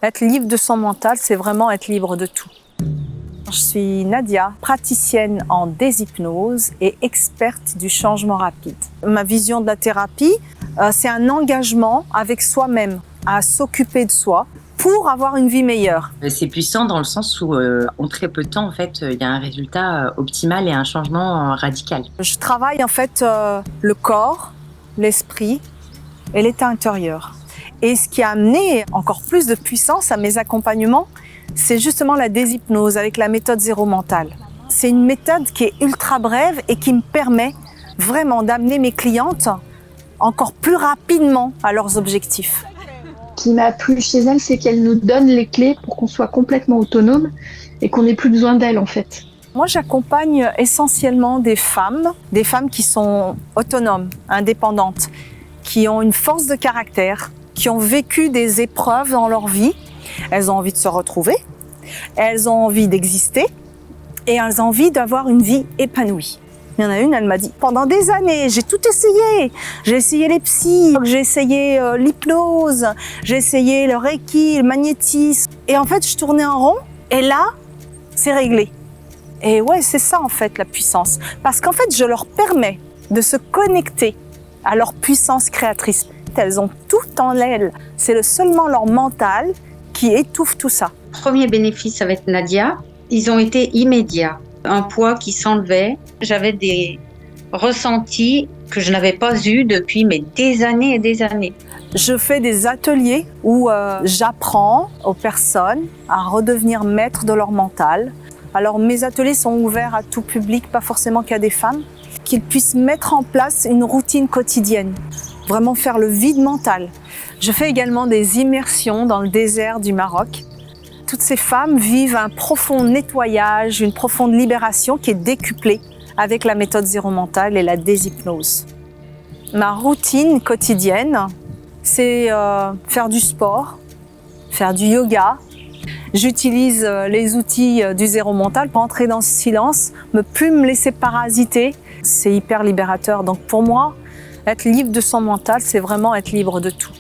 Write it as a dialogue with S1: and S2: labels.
S1: Être libre de son mental, c'est vraiment être libre de tout. Je suis Nadia, praticienne en déshypnose et experte du changement rapide. Ma vision de la thérapie, c'est un engagement avec soi-même, à s'occuper de soi pour avoir une vie meilleure.
S2: C'est puissant dans le sens où en très peu de temps, en fait, il y a un résultat optimal et un changement radical.
S1: Je travaille en fait le corps, l'esprit et l'état intérieur. Et ce qui a amené encore plus de puissance à mes accompagnements, c'est justement la déshypnose avec la méthode zéro mental. C'est une méthode qui est ultra brève et qui me permet vraiment d'amener mes clientes encore plus rapidement à leurs objectifs.
S3: Ce qui m'a plu chez elle, c'est qu'elle nous donne les clés pour qu'on soit complètement autonome et qu'on n'ait plus besoin d'elle en fait.
S1: Moi, j'accompagne essentiellement des femmes qui sont autonomes, indépendantes, qui ont une force de caractère, qui ont vécu des épreuves dans leur vie. Elles ont envie de se retrouver, elles ont envie d'exister et elles ont envie d'avoir une vie épanouie. Il y en a une, elle m'a dit, pendant des années, j'ai tout essayé. J'ai essayé les psys, j'ai essayé l'hypnose, j'ai essayé le reiki, le magnétisme. Et en fait, je tournais en rond et là, c'est réglé. Et ouais, c'est ça en fait la puissance. Parce qu'en fait, je leur permets de se connecter à leur puissance créatrice. Elles ont tout en elles. C'est seulement leur mental qui étouffe tout ça.
S4: Premier bénéfice avec Nadia, ils ont été immédiats. Un poids qui s'enlevait. J'avais des ressentis que je n'avais pas eus depuis des années et des années.
S1: Je fais des ateliers où j'apprends aux personnes à redevenir maîtres de leur mental. Alors mes ateliers sont ouverts à tout public, pas forcément qu'à des femmes, qu'ils puissent mettre en place une routine quotidienne, vraiment faire le vide mental. Je fais également des immersions dans le désert du Maroc. Toutes ces femmes vivent un profond nettoyage, une profonde libération qui est décuplée avec la méthode zéro mental et la déshypnose. Ma routine quotidienne, c'est faire du sport, faire du yoga. J'utilise les outils du zéro mental pour entrer dans ce silence, ne plus me laisser parasiter. C'est hyper libérateur. Donc pour moi, être libre de son mental, c'est vraiment être libre de tout.